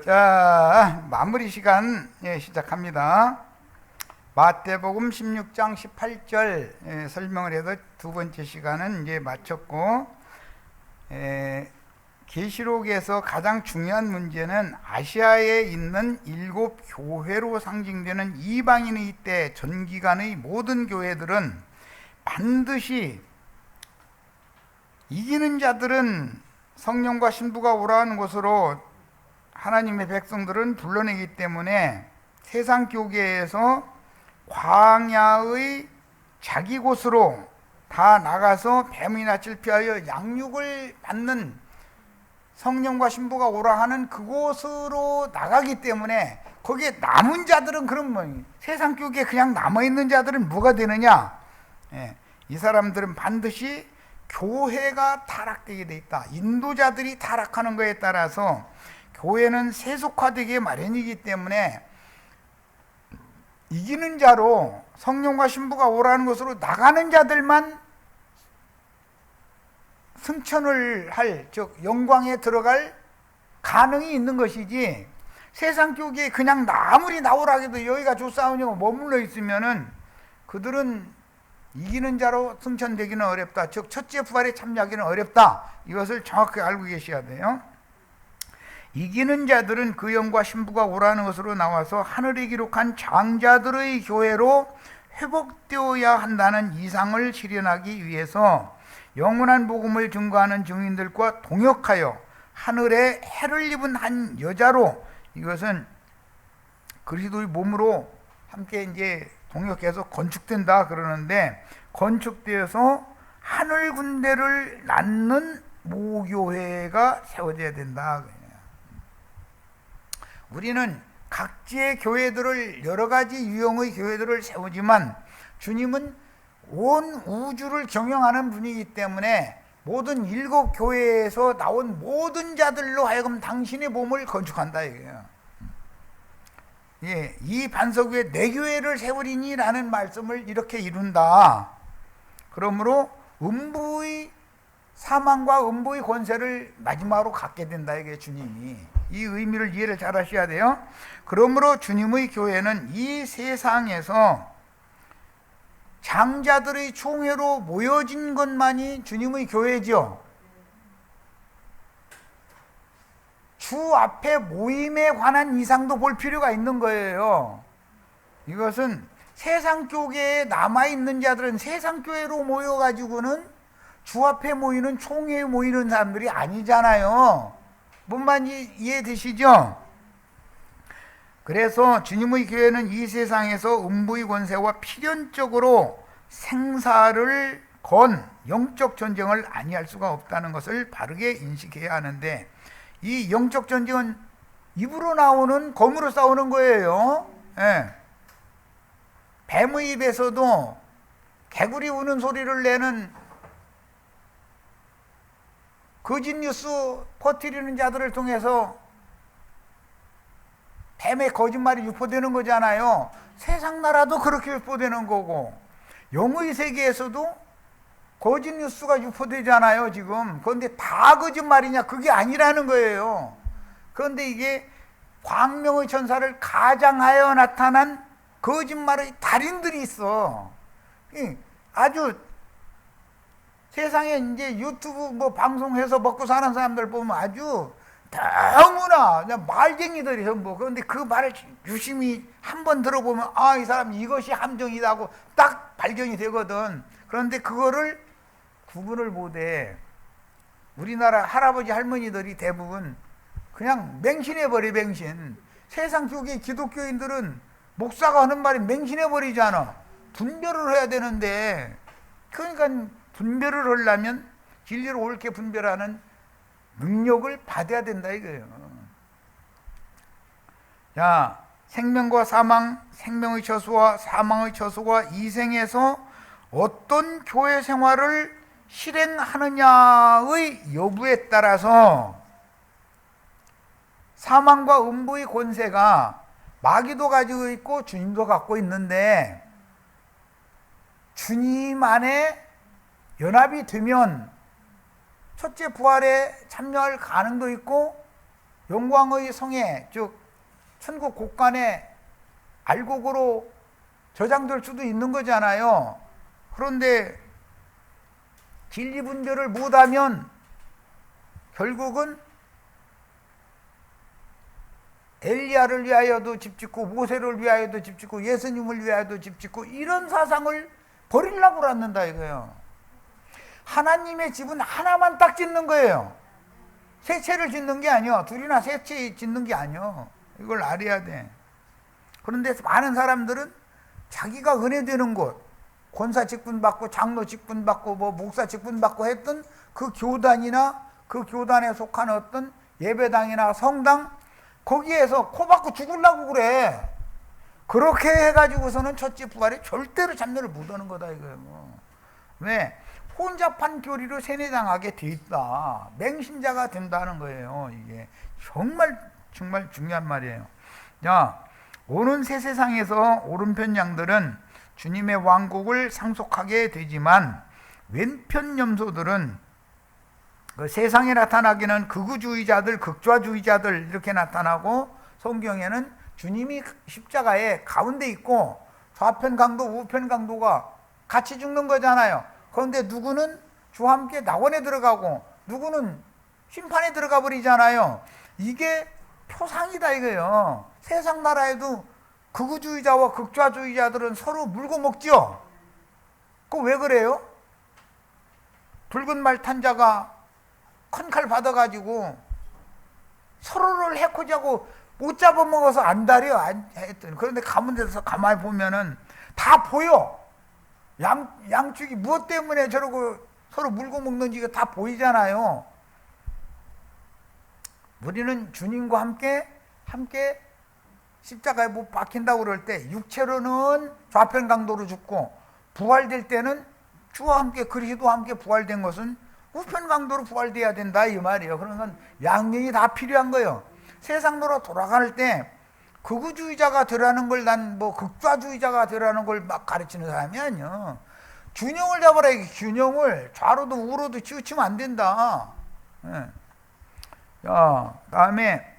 자, 마무리 시간 시작합니다. 마태복음 16장 18절 설명을 해서 두 번째 시간은 이제 마쳤고, 계시록에서 가장 중요한 문제는 아시아에 있는 7 교회로 상징되는 이방인의 때 전기간의 모든 교회들은 반드시 이기는 자들은 성령과 신부가 오라는 곳으로 하나님의 백성들은 불러내기 때문에 세상 교계에서 광야의 자기 곳으로 다 나가서 뱀의 낯을 피하여 양육을 받는 성령과 신부가 오라 하는 그곳으로 나가기 때문에 거기에 남은 자들은 그럼 뭐 세상 교계에 그냥 남아있는 자들은 뭐가 되느냐? 이 사람들은 반드시 교회가 타락되게 돼 있다. 인도자들이 타락하는 것에 따라서 교회는 세속화되기 마련이기 때문에 이기는 자로 성령과 신부가 오라는 것으로 나가는 자들만 승천을 할, 즉 영광에 들어갈 가능이 있는 것이지, 세상 교계에 그냥 아무리 나오라 해도 여기가 좋사오냐고 머물러 있으면은 그들은 이기는 자로 승천되기는 어렵다. 즉 첫째 부활에 참여하기는 어렵다. 이것을 정확히 알고 계셔야 돼요. 이기는 자들은 그 영과 신부가 오라는 것으로 나와서 하늘에 기록한 장자들의 교회로 회복되어야 한다는 이상을 실현하기 위해서 영원한 복음을 증거하는 증인들과 동역하여 하늘에 해를 입은 한 여자로, 이것은 그리스도의 몸으로 함께 이제 동역해서 건축된다 그러는데, 건축되어서 하늘 군대를 낳는 모교회가 세워져야 된다. 우리는 각지의 교회들을, 여러 가지 유형의 교회들을 세우지만 주님은 온 우주를 경영하는 분이기 때문에 모든 7 교회에서 나온 모든 자들로 하여금 당신의 몸을 건축한다 이거예요. 이 반석 위에 내 교회를 세우리니 라는 말씀을 이렇게 이룬다. 그러므로 음부의 사망과 음부의 권세를 마지막으로 갖게 된다 이게 주님이. 이 의미를 이해를 잘 하셔야 돼요. 그러므로 주님의 교회는 이 세상에서 장자들의 총회로 모여진 것만이 주님의 교회죠. 주 앞에 모임에 관한 이상도 볼 필요가 있는 거예요. 이것은 세상 교계에 남아있는 자들은 세상 교회로 모여가지고는 주 앞에 모이는 총회에 모이는 사람들이 아니잖아요. 뭔 말인지 이해되시죠? 그래서 주님의 교회는 이 세상에서 음부의 권세와 필연적으로 생사를 건 영적 전쟁을 아니할 수가 없다는 것을 바르게 인식해야 하는데, 이 영적 전쟁은 입으로 나오는 검으로 싸우는 거예요. 뱀의 입에서도 개구리 우는 소리를 내는 거짓 뉴스 퍼뜨리는 자들을 통해서 뱀의 거짓말이 유포되는 거잖아요. 세상 나라도 그렇게 유포되는 거고, 영의 세계에서도 거짓 뉴스가 유포되잖아요 지금. 그런데 다 거짓말이냐? 그게 아니라는 거예요. 그런데 이게 광명의 천사를 가장하여 나타난 거짓말의 달인들이 있어. 아주 세상에 이제 유튜브 뭐 방송해서 먹고 사는 사람들 보면 아주 너무나 그냥 말쟁이들이 전부. 그런데 그 말을 유심히 한번 들어보면 아, 이 사람 이것이 함정이다 하고 딱 발견이 되거든. 그런데 그거를 구분을 못해. 우리나라 할아버지 할머니들이 대부분 그냥 맹신해버려. 맹신. 세상 교계 기독교인들은 목사가 하는 말이 맹신해버리잖아. 분별을 해야 되는데, 그러니까 분별을 하려면 진리를 옳게 분별하는 능력을 받아야 된다 이거예요. 자, 생명과 사망, 생명의 처소와 사망의 처소가 이 생에서 어떤 교회 생활을 실행하느냐의 여부에 따라서 사망과 음부의 권세가 마귀도 가지고 있고 주님도 갖고 있는데, 주님 안에 연합이 되면 첫째 부활에 참여할 가능도 있고 영광의 성에, 즉 천국 곳간에 알곡으로 저장될 수도 있는 거잖아요. 그런데 진리 분별을 못하면 결국은 엘리야를 위하여도 집 짓고 모세를 위하여도 집 짓고 예수님을 위하여도 집 짓고 이런 사상을 버리려고 그러는다 이거예요. 하나님의 집은 하나만 딱 짓는 거예요. 세 채를 짓는 게 아니요. 둘이나 세 채 짓는 게 아니요. 이걸 알아야 돼. 그런데 많은 사람들은 자기가 은혜되는 곳, 권사 직분 받고 장로 직분 받고 뭐 목사 직분 받고 했던 그 교단이나 그 교단에 속한 어떤 예배당이나 성당, 거기에서 코 박고 죽으려고 그래. 그렇게 해가지고서는 첫째 부활에 절대로 참여를 못하는 거다 이거예요. 왜? 혼잡한 교리로 세뇌당하게 돼 있다. 맹신자가 된다는 거예요. 이게 정말 중요한 말이에요. 자, 오는 새 세상에서 오른편 양들은 주님의 왕국을 상속하게 되지만 왼편 염소들은 그 세상에 나타나기는 극우주의자들, 극좌주의자들 이렇게 나타나고, 성경에는 주님이 십자가에 가운데 있고 좌편 강도, 우편 강도가 같이 죽는 거잖아요. 그런데 누구는 주와 함께 낙원에 들어가고 누구는 심판에 들어가 버리잖아요. 이게 표상이다 이거예요. 세상 나라에도 극우주의자와 극좌주의자들은 서로 물고 먹죠. 그거 왜 그래요? 붉은 말 탄 자가 큰 칼 받아가지고 서로를 해코지하고 못 잡아먹어서 안달이요. 그런데 가문 데서 가만히 보면은 다 보여. 양쪽이 무엇 때문에 저러고 서로 물고 먹는지가 다 보이잖아요. 우리는 주님과 함께 십자가에 못 박힌다고 그럴 때 육체로는 좌편 강도로 죽고, 부활될 때는 주와 함께 그리스도와 함께 부활된 것은 우편 강도로 부활돼야 된다 이 말이에요. 그러면 양면이 다 필요한 거예요. 세상으로 돌아갈 때 극우주의자가 되라는 걸, 난 뭐 극좌주의자가 되라는 걸 막 가르치는 사람이 아니요. 균형을 잡아라. 균형을 좌로도 우로도 치우치면 안 된다. 예. 자, 다음에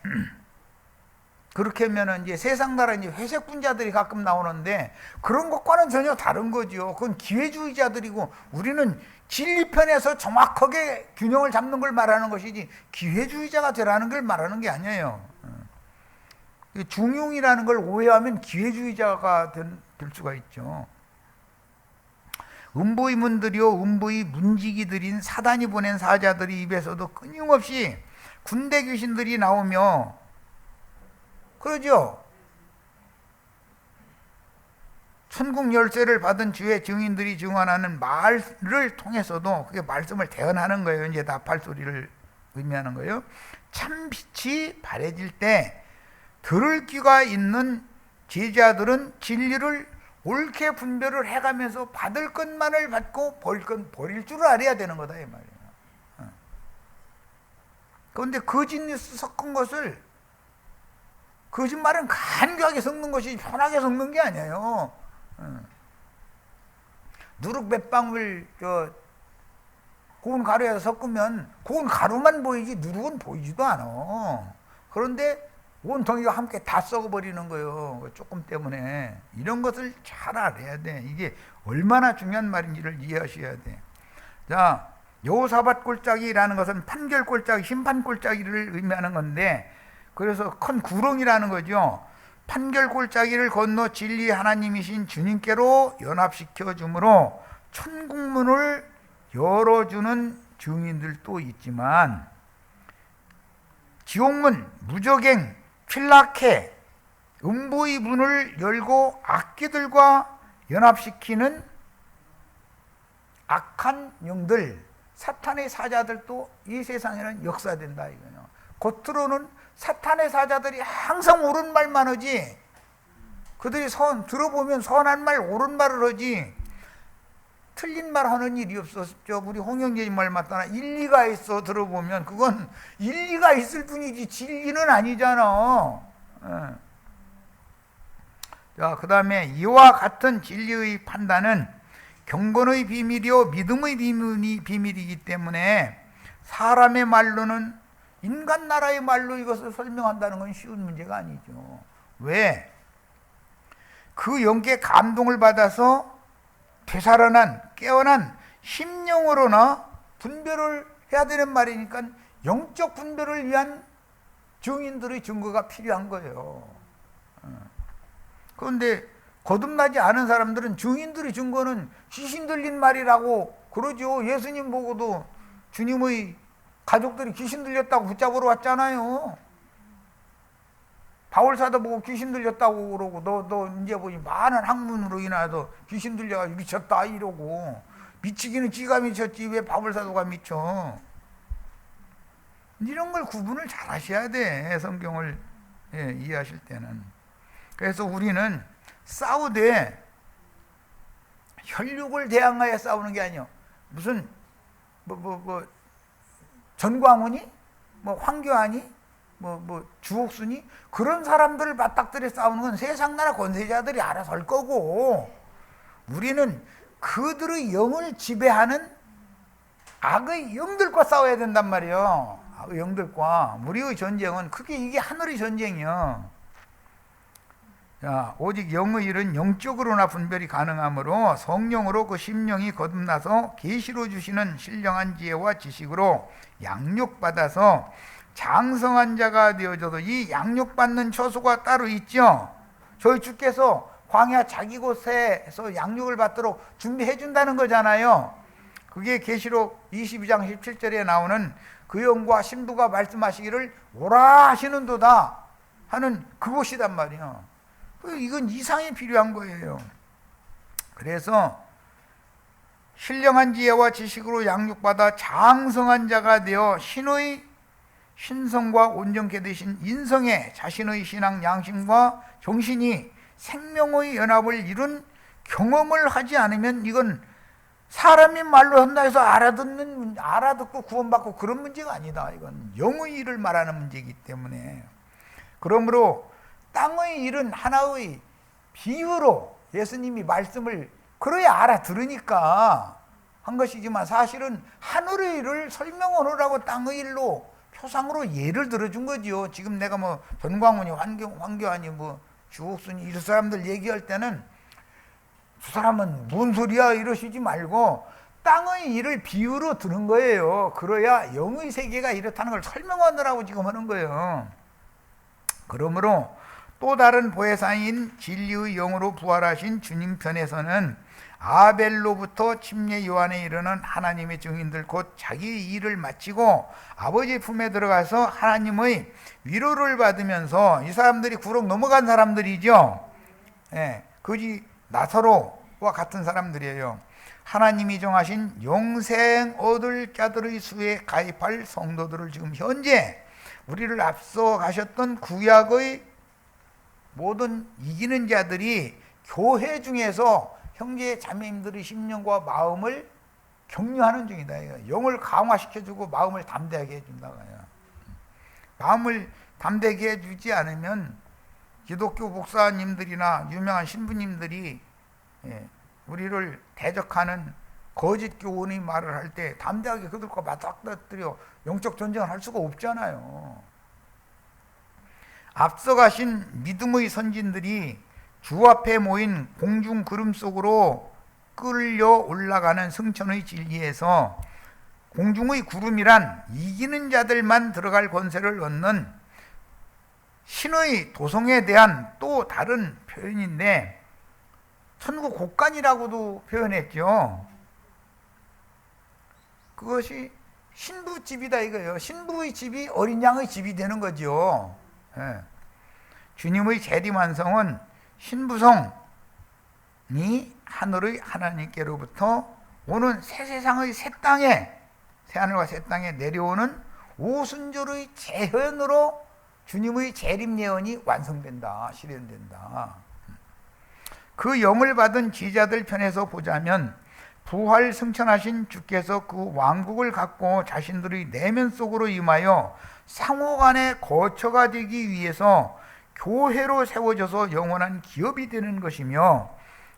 그렇게 하면은 이제 세상 나라 이제 회색 분자들이 가끔 나오는데 그런 것과는 전혀 다른 거죠. 그건 기회주의자들이고, 우리는 진리편에서 정확하게 균형을 잡는 걸 말하는 것이지 기회주의자가 되라는 걸 말하는 게 아니에요. 중용이라는 걸 오해하면 기회주의자가 될 수가 있죠. 음부의 문들이요, 음부의 문지기들인 사단이 보낸 사자들이 입에서도 끊임없이 군대 귀신들이 나오며 그러죠. 천국 열쇠를 받은 주의 증인들이 증언하는 말을 통해서도 그게 말씀을 대언하는 거예요. 이제 나팔소리를 의미하는 거예요. 참 빛이 바래질 때 들을 귀가 있는 제자들은 진리를 옳게 분별을 해가면서 받을 것만을 받고 버릴 건 버릴 줄을 알아야 되는 거다 이 말이에요. 그런데 거짓 뉴스 섞은 것을, 거짓말은 간교하게 섞는 것이 편하게 섞는 게 아니에요. 누룩 몇 방울 고운 가루에서 섞으면 고운 가루만 보이지 누룩은 보이지도 않아. 그런데 온통이가 함께 다 썩어버리는 거예요. 조금 때문에. 이런 것을 잘 알아야 돼. 이게 얼마나 중요한 말인지를 이해하셔야 돼. 자, 여호사밧 골짜기라는 것은 판결 골짜기, 심판 골짜기를 의미하는 건데, 그래서 큰 구렁이라는 거죠. 판결 골짜기를 건너 진리 하나님이신 주님께로 연합시켜 주므로 천국문을 열어주는 증인들도 있지만, 지옥문, 무저갱, 필라케, 음부의 문을 열고 악기들과 연합시키는 악한 영들, 사탄의 사자들도 이 세상에는 역사된다 이거예요. 겉으로는 사탄의 사자들이 항상 옳은 말만 하지, 그들이 들어보면 선한 말, 옳은 말을 하지 틀린 말 하는 일이 없었죠. 우리 홍영재님 말 맞다나 일리가 있어. 들어보면 그건 일리가 있을 뿐이지 진리는 아니잖아. 자, 그 다음에 이와 같은 진리의 판단은 경건의 비밀이요 믿음의 비밀이기 때문에 사람의 말로는 인간 나라의 말로 이것을 설명한다는 건 쉬운 문제가 아니죠. 왜? 그 영계 감동을 받아서 되살아난 깨어난 심령으로나 분별을 해야 되는 말이니까 영적 분별을 위한 증인들의 증거가 필요한 거예요. 그런데 거듭나지 않은 사람들은 증인들의 증거는 귀신 들린 말이라고 그러죠. 예수님 보고도 주님의 가족들이 귀신 들렸다고 붙잡으러 왔잖아요. 바울사도 보고 귀신 들렸다고 그러고 너 이제 보니 많은 학문으로 인하여서 귀신 들려가지고 미쳤다 이러고 미치기는 지가 미쳤지 왜 바울사도가 미쳐. 이런 걸 구분을 잘 하셔야 돼. 성경을 이해하실 때는. 그래서 우리는 싸우되 혈육을 대항하여 싸우는 게 아니요. 무슨 전광훈이 황교안이 주옥순이 그런 사람들을 맞닥뜨려 싸우는 건 세상 나라 권세자들이 알아서 할 거고, 우리는 그들의 영을 지배하는 악의 영들과 싸워야 된단 말이에요. 악의 영들과. 우리의 전쟁은 크게 이게 하늘의 전쟁이요. 자, 오직 영의 일은 영적으로나 분별이 가능하므로 성령으로 그 심령이 거듭나서 계시로 주시는 신령한 지혜와 지식으로 양육받아서 장성한 자가 되어져도, 이 양육받는 처소가 따로 있죠. 저희 주께서 광야 자기 곳에서 양육을 받도록 준비해 준다는 거잖아요. 그게 계시록 22장 17절에 나오는 그 영과 신부가 말씀하시기를 오라 하시는도다 하는 그곳이단 말이에요. 이건 이상이 필요한 거예요. 그래서 신령한 지혜와 지식으로 양육받아 장성한 자가 되어 신의 신성과 온전케 되신 인성에 자신의 신앙 양심과 정신이 생명의 연합을 이룬 경험을 하지 않으면, 이건 사람이 말로 한다 해서 알아듣고 구원받고 그런 문제가 아니다. 이건 영의 일을 말하는 문제이기 때문에. 그러므로 땅의 일은 하나의 비유로 예수님이 말씀을 그래야 알아들으니까 한 것이지만, 사실은 하늘의 일을 설명하느라고 땅의 일로 표상으로 예를 들어준 거지요. 지금 내가 전광훈이 황교안이 주옥순이 이런 사람들 얘기할 때는 두 사람은 뭔 소리야 이러시지 말고 땅의 일을 비유로 드는 거예요. 그래야 영의 세계가 이렇다는 걸 설명하느라고 지금 하는 거예요. 그러므로 또 다른 보혜사인 진리의 영으로 부활하신 주님 편에서는 아벨로부터 침례 요한에 이르는 하나님의 증인들 곧 자기의 일을 마치고 아버지 품에 들어가서 하나님의 위로를 받으면서, 이 사람들이 구록 넘어간 사람들이죠. 거지 나사로와 같은 사람들이에요. 하나님이 정하신 영생 얻을 자들의 수에 가입할 성도들을 지금 현재 우리를 앞서 가셨던 구약의 모든 이기는 자들이 교회 중에서 형제 자매님들의 심령과 마음을 격려하는 중이다. 영을 강화시켜주고 마음을 담대하게 해준다고요. 마음을 담대하게 해주지 않으면 기독교 목사님들이나 유명한 신부님들이 우리를 대적하는 거짓 교훈의 말을 할 때 담대하게 그들과 맞닥뜨려 영적 전쟁을 할 수가 없잖아요. 앞서 가신 믿음의 선진들이 주 앞에 모인 공중 구름 속으로 끌려 올라가는 승천의 진리에서, 공중의 구름이란 이기는 자들만 들어갈 권세를 얻는 신의 도성에 대한 또 다른 표현인데, 천국 곡간이라고도 표현했죠. 그것이 신부 집이다 이거예요. 신부의 집이 어린 양의 집이 되는 거죠. 주님의 재림 완성은 신부성이 하늘의 하나님께로부터 오는 새 세상의 새 땅에, 새 하늘과 새 땅에 내려오는 오순절의 재현으로 주님의 재림 예언이 완성된다, 실현된다. 그 영을 받은 지자들 편에서 보자면 부활 승천하신 주께서 그 왕국을 갖고 자신들의 내면 속으로 임하여 상호간의 거처가 되기 위해서 교회로 세워져서 영원한 기업이 되는 것이며,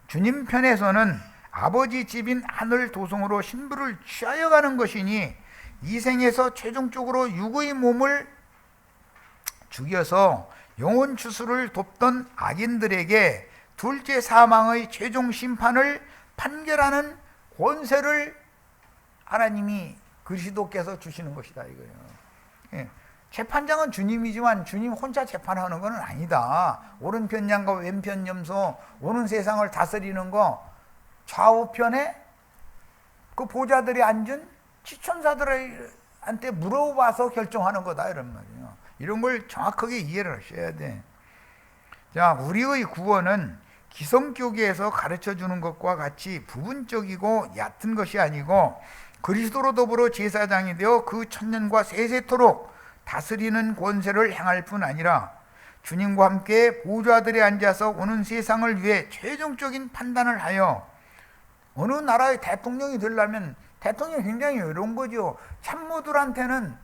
주님 편에서는 아버지 집인 하늘 도성으로 신부를 취하여 가는 것이니, 이 생에서 최종적으로 육의 몸을 죽여서 영혼 추수를 돕던 악인들에게 둘째 사망의 최종 심판을 판결하는 권세를 하나님이 그리스도께서 주시는 것이다 이거예요. 예. 재판장은 주님이지만 주님 혼자 재판하는 건 아니다. 오른편 양과 왼편 염소, 오는 세상을 다스리는 거 좌우편에 그 보좌들이 앉은 지천사들한테 물어봐서 결정하는 거다 이런 말이에요. 이런 걸 정확하게 이해를 하셔야 돼. 자, 우리의 구원은 기성교계에서 가르쳐주는 것과 같이 부분적이고 얕은 것이 아니고 그리스도로 더불어 제사장이 되어 그 천년과 세세토록 다스리는 권세를 행할 뿐 아니라 주님과 함께 보좌들에 앉아서 오는 세상을 위해 최종적인 판단을 하여 어느 나라의 대통령이 되려면 대통령이 굉장히 어려운 거죠. 참모들한테는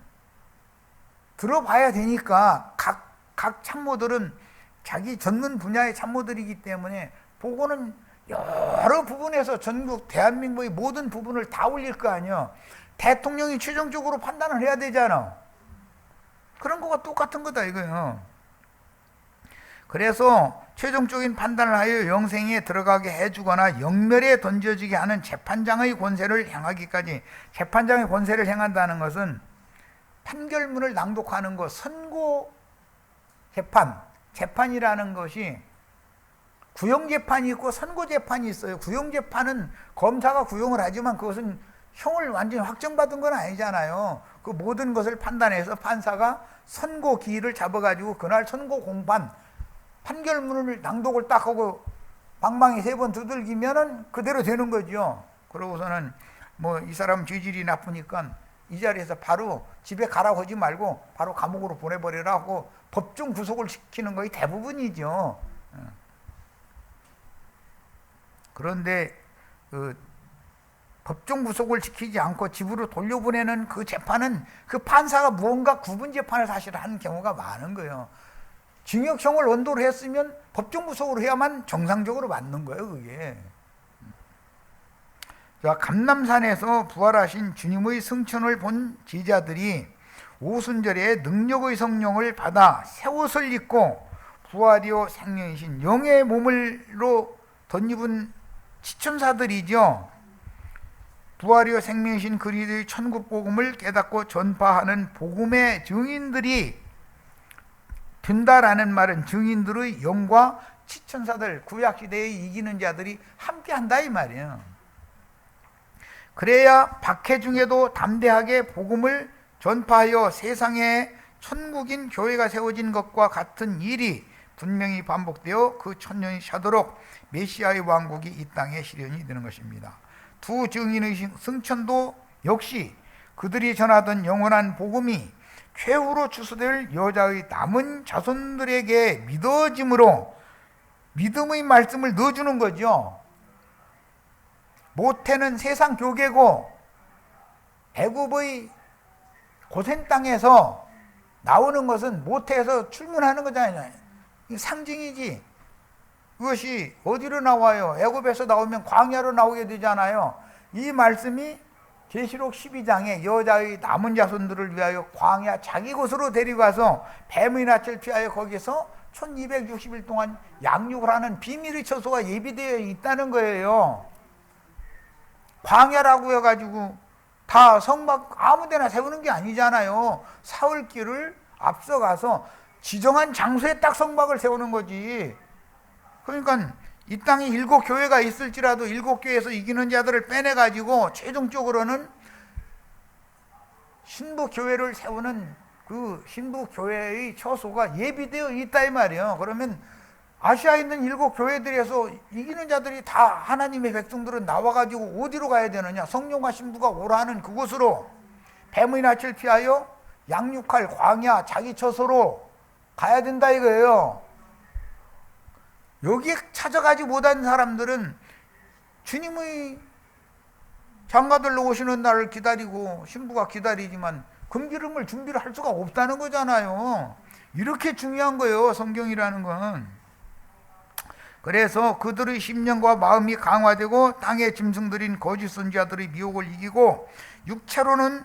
들어봐야 되니까 각 참모들은 자기 전문 분야의 참모들이기 때문에 보고는 여러 부분에서 전국 대한민국의 모든 부분을 다 올릴 거 아니에요. 대통령이 최종적으로 판단을 해야 되잖아. 그런 거가 똑같은 거다 이거예요. 그래서 최종적인 판단을 하여 영생에 들어가게 해주거나 영멸에 던져지게 하는 재판장의 권세를 행하기까지, 재판장의 권세를 행한다는 것은 판결문을 낭독하는 것, 선고 재판, 재판이라는 것이 구형재판이 있고 선고재판이 있어요. 구형재판은 검사가 구형을 하지만 그것은 형을 완전히 확정받은 건 아니잖아요. 그 모든 것을 판단해서 판사가 선고 기일을 잡아가지고 그날 선고 공판, 판결문을 낭독을 딱 하고 방망이 3번 두들기면은 그대로 되는 거죠. 그러고서는 뭐 이 사람 죄질이 나쁘니까 이 자리에서 바로 집에 가라고 하지 말고 바로 감옥으로 보내버리라 하고 법정 구속을 시키는 거의 대부분이죠. 그런데 그 법정 구속을 시키지 않고 집으로 돌려보내는 그 재판은 그 판사가 무언가 구분 재판을 사실 하는 경우가 많은 거예요. 징역형을 언도로 했으면 법정 구속으로 해야만 정상적으로 맞는 거예요, 그게. 자, 감람산에서 부활하신 주님의 승천을 본 제자들이 오순절에 능력의 성령을 받아 새 옷을 입고 부활이요 생명이신 영의 몸을로 덧입은 지천사들이죠. 부활이요 생명이신 그리스도의 천국 복음을 깨닫고 전파하는 복음의 증인들이 된다라는 말은 증인들의 영과 지천사들, 구약시대의 이기는 자들이 함께한다 이 말이에요. 그래야 박해 중에도 담대하게 복음을 전파하여 세상에 천국인 교회가 세워진 것과 같은 일이 분명히 반복되어 그 천년이 차도록 메시아의 왕국이 이 땅에 실현이 되는 것입니다. 두 증인의 승천도 역시 그들이 전하던 영원한 복음이 최후로 추수될 여자의 남은 자손들에게 믿어짐으로 믿음의 말씀을 넣어주는 거죠. 모태는 세상 교계고 애굽의 고센 땅에서 나오는 것은 모태에서 출문하는 거잖아요. 상징이지. 그것이 어디로 나와요? 애굽에서 나오면 광야로 나오게 되잖아요. 이 말씀이 계시록 12장에 여자의 남은 자손들을 위하여 광야 자기 곳으로 데리고 가서 뱀의 낯을 피하여 거기서 1260일 동안 양육을 하는 비밀의 처소가 예비되어 있다는 거예요. 광야라고 해가지고 다 성막 아무데나 세우는 게 아니잖아요. 사흘길을 앞서가서 지정한 장소에 딱 성막을 세우는 거지. 그러니까 이 땅에 7교회가 있을지라도 7교회에서 이기는 자들을 빼내가지고 최종적으로는 신부교회를 세우는 그 신부교회의 처소가 예비되어 있다 이 말이에요. 그러면 아시아에 있는 7교회들에서 이기는 자들이 다 하나님의 백성들은 나와가지고 어디로 가야 되느냐? 성령과 신부가 오라는 그곳으로 뱀의 낯을 피하여 양육할 광야 자기 처소로 가야 된다 이거예요. 여기에 찾아가지 못한 사람들은 주님의 장가들로 오시는 날을 기다리고 신부가 기다리지만 금기름을 준비를 할 수가 없다는 거잖아요. 이렇게 중요한 거예요, 성경이라는 건. 그래서 그들의 심령과 마음이 강화되고 땅에 짐승들인 거짓 선지자들의 미혹을 이기고 육체로는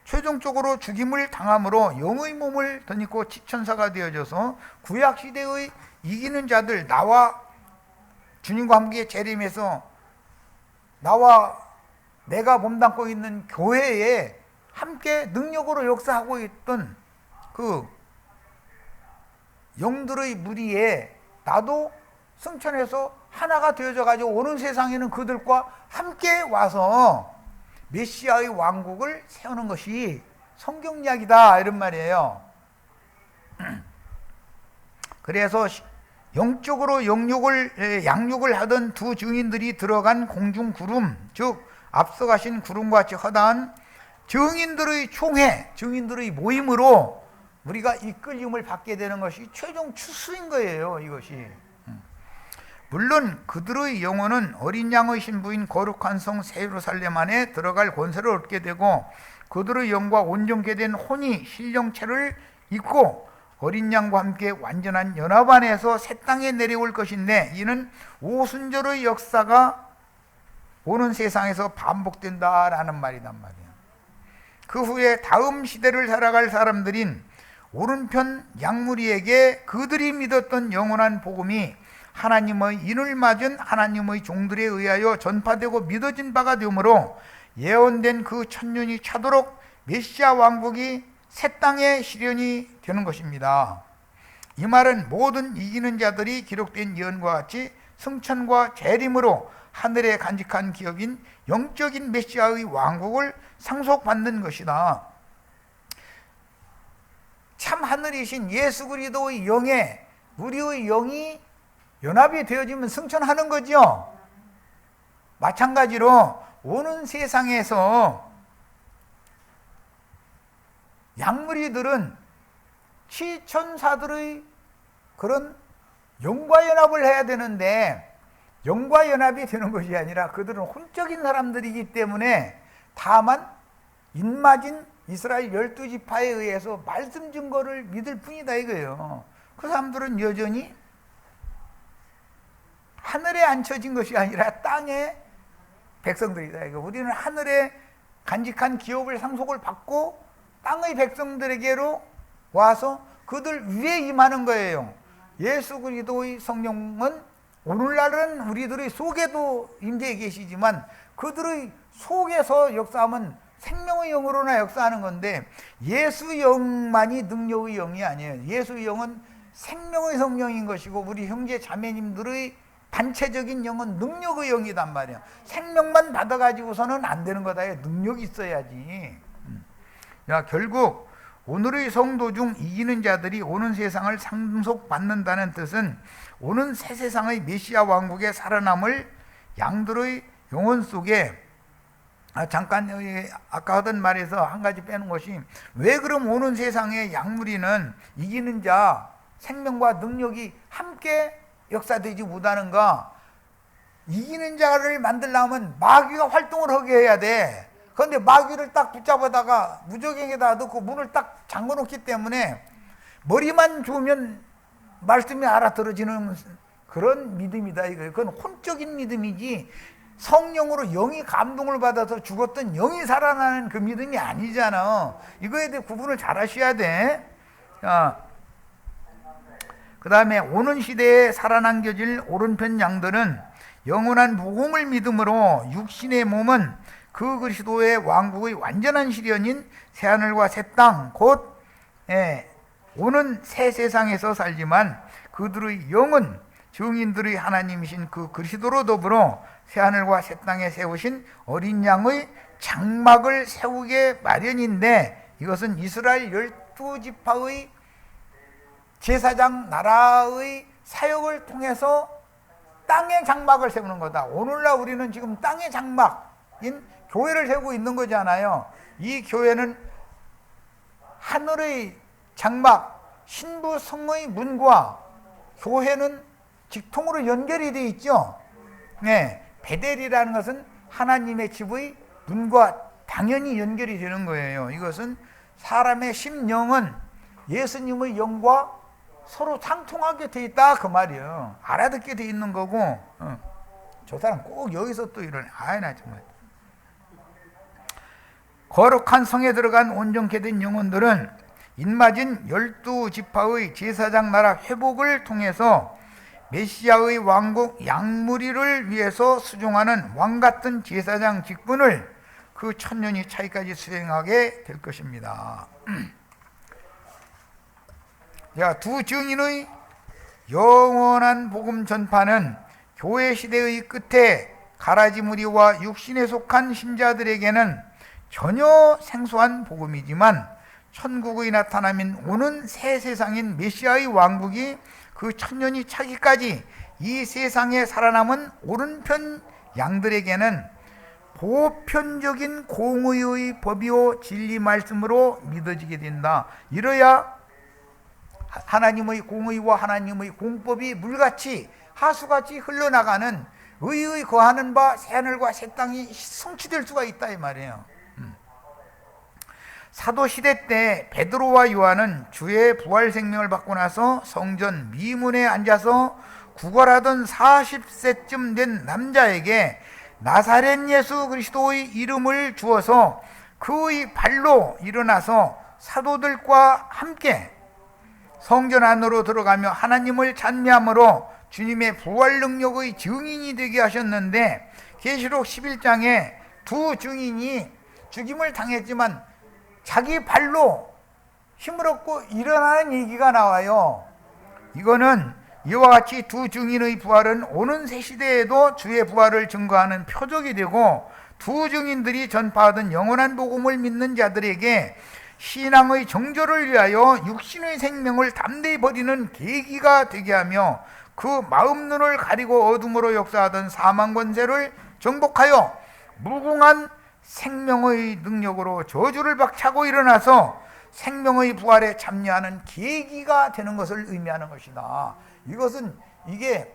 최종적으로 죽임을 당함으로 영의 몸을 덧입고 지천사가 되어져서 구약시대의 이기는 자들, 나와 주님과 함께 재림해서 나와 내가 몸담고 있는 교회에 함께 능력으로 역사하고 있던 그 영들의 무리에 나도 승천해서 하나가 되어져 가지고 오는 세상에는 그들과 함께 와서 메시아의 왕국을 세우는 것이 성경 이야기다, 이런 말이에요. 그래서 영적으로 양육을 하던 두 증인들이 들어간 공중 구름, 즉 앞서가신 구름과 같이 허다한 증인들의 총회, 증인들의 모임으로 우리가 이끌림을 받게 되는 것이 최종 추수인 거예요, 이것이. 물론 그들의 영혼은 어린 양의 신부인 거룩한 성 새 예루살렘 안에 들어갈 권세를 얻게 되고, 그들의 영과 온전케 된 혼이 신령체를 입고 어린 양과 함께 완전한 연합 안에서 새 땅에 내려올 것인데, 이는 오순절의 역사가 오는 세상에서 반복된다라는 말이란 말이에요. 그 후에 다음 시대를 살아갈 사람들인 오른편 양무리에게 그들이 믿었던 영원한 복음이 하나님의 인을 맞은 하나님의 종들에 의하여 전파되고 믿어진 바가 되므로 예언된 그 천년이 차도록 메시아 왕국이 새 땅의 실현이 되는 것입니다. 이 말은 모든 이기는 자들이 기록된 예언과 같이 승천과 재림으로 하늘에 간직한 기업인 영적인 메시아의 왕국을 상속받는 것이다. 참 하늘이신 예수 그리스도의 영에 우리의 영이 연합이 되어지면 승천하는 거죠. 마찬가지로 오는 세상에서 양무리들은 치천사들의 그런 영과 연합을 해야 되는데, 영과 연합이 되는 것이 아니라 그들은 혼적인 사람들이기 때문에 다만 인맞은 이스라엘 12지파에 의해서 말씀 증거를 믿을 뿐이다 이거예요. 그 사람들은 여전히 하늘에 앉혀진 것이 아니라 땅의 백성들이다 이거. 우리는 하늘에 간직한 기업을 상속을 받고 땅의 백성들에게로 와서 그들 위에 임하는 거예요. 예수 그리스도의 성령은 오늘날은 우리들의 속에도 임재해 계시지만 그들의 속에서 역사하면 생명의 영으로나 역사하는 건데, 예수 영만이 능력의 영이 아니에요. 예수 영은 생명의 성령인 것이고, 우리 형제 자매님들의 단체적인 영은 능력의 영이단 말이에요. 생명만 받아가지고서는 안 되는 거다. 능력이 있어야지. 결국 오늘의 성도 중 이기는 자들이 오는 세상을 상속받는다는 뜻은 오는 새 세상의 메시아 왕국에 살아남을 양들의 영혼 속에, 잠깐 아까 하던 말에서 한 가지 빼는 것이, 왜 그럼 오는 세상의 양무리는 이기는 자 생명과 능력이 함께 역사되지 못하는가? 이기는 자를 만들려면 마귀가 활동을 하게 해야 돼. 그런데 마귀를 딱 붙잡아다가 무적행에다 넣고 문을 딱 잠궈놓기 때문에 머리만 좋으면 말씀이 알아들어지는 그런 믿음이다 이거예요. 그건 혼적인 믿음이지 성령으로 영이 감동을 받아서 죽었던 영이 살아나는 그 믿음이 아니잖아. 이거에 대해 구분을 잘 하셔야 돼. 그 다음에 오는 시대에 살아남겨질 오른편 양들은 영원한 복음을 믿음으로 육신의 몸은 그 그리스도의 왕국의 완전한 실현인 새하늘과 새 땅, 곧 오는 새 세상에서 살지만 그들의 영은 증인들의 하나님이신 그 그리스도로 더불어 새하늘과 새 땅에 세우신 어린 양의 장막을 세우게 마련인데, 이것은 이스라엘 12지파의 제사장 나라의 사역을 통해서 땅의 장막을 세우는 거다. 오늘날 우리는 지금 땅의 장막인 교회를 세우고 있는 거잖아요. 이 교회는 하늘의 장막, 신부 성의 문과 교회는 직통으로 연결이 되어 있죠. 베델이라는 것은 하나님의 집의 문과 당연히 연결이 되는 거예요. 이것은 사람의 심령은 예수님의 영과 서로 상통하게 돼 있다 그 말이에요. 알아듣게 돼 있는 거고. 저 사람 꼭 여기서 또 이러네. 나 정말. 거룩한 성에 들어간 온전케 된 영혼들은 인마진 12지파의 제사장 나라 회복을 통해서 메시아의 왕국 양무리를 위해서 수종하는 왕같은 제사장 직분을 그 천년이 차이까지 수행하게 될 것입니다. 두 증인의 영원한 복음 전파는 교회 시대의 끝에 가라지 무리와 육신에 속한 신자들에게는 전혀 생소한 복음이지만 천국의 나타남인 오는 새 세상인 메시아의 왕국이 그 천년이 차기까지 이 세상에 살아남은 오른편 양들에게는 보편적인 공의의 법이요 진리 말씀으로 믿어지게 된다. 이러야 하나님의 공의와 하나님의 공법이 물같이 하수같이 흘러나가는 의의 거하는 바 새하늘과 새 땅이 성취될 수가 있다 이 말이에요. 사도시대 때 베드로와 요한은 주의 부활 생명을 받고 나서 성전 미문에 앉아서 구걸하던 40세쯤 된 남자에게 나사렛 예수 그리스도의 이름을 주어서 그의 발로 일어나서 사도들과 함께 성전 안으로 들어가며 하나님을 찬미함으로 주님의 부활 능력의 증인이 되게 하셨는데, 계시록 11장에 두 증인이 죽임을 당했지만 자기 발로 힘을 얻고 일어나는 얘기가 나와요. 이거는 이와 같이 두 증인의 부활은 오는 새 시대에도 주의 부활을 증거하는 표적이 되고, 두 증인들이 전파하던 영원한 복음을 믿는 자들에게 신앙의 정조를 위하여 육신의 생명을 담대히 버리는 계기가 되게 하며, 그 마음 눈을 가리고 어둠으로 역사하던 사망 권세를 정복하여 무궁한 생명의 능력으로 저주를 박차고 일어나서 생명의 부활에 참여하는 계기가 되는 것을 의미하는 것이다. 이것은 이게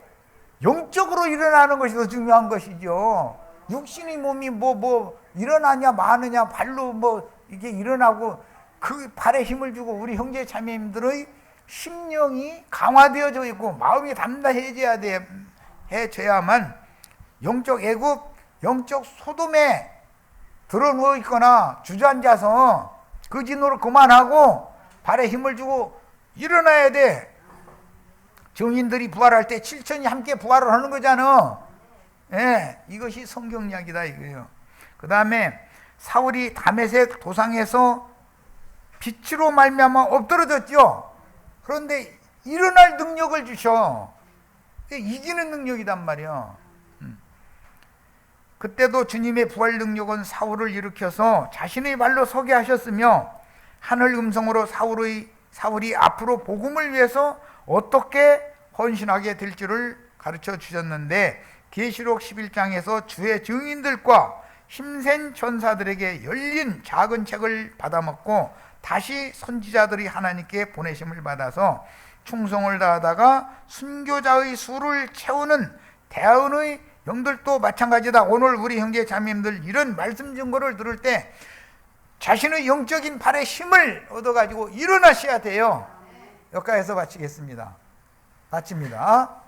영적으로 일어나는 것이 더 중요한 것이죠. 육신의 몸이 뭐 일어나냐 마느냐, 발로 이게 일어나고 그 발에 힘을 주고 우리 형제 자매님들의 심령이 강화되어져 있고 마음이 담대해져야만 영적 애굽, 영적 소돔에 들어누워 있거나 주저앉아서 거짓 노릇 그만하고 발에 힘을 주고 일어나야 돼. 증인들이 부활할 때 7천이 함께 부활을 하는 거잖아. 이것이 성경 이야기다 이거예요. 그 다음에 사울이 다메섹 도상에서 빛으로 말미암아 엎드러졌죠. 그런데 일어날 능력을 주셔. 이기는 능력이단 말이야. 그때도 주님의 부활 능력은 사울을 일으켜서 자신의 발로 서게 하셨으며, 하늘 음성으로 사울이 앞으로 복음을 위해서 어떻게 헌신하게 될 줄을 가르쳐 주셨는데, 계시록 11장에서 주의 증인들과 힘센 전사들에게 열린 작은 책을 받아먹고 다시 선지자들이 하나님께 보내심을 받아서 충성을 다하다가 순교자의 수를 채우는 대언의 영들도 마찬가지다. 오늘 우리 형제 자매님들 이런 말씀 증거를 들을 때 자신의 영적인 발에 힘을 얻어가지고 일어나셔야 돼요. 여기까지서 마치겠습니다. 마칩니다.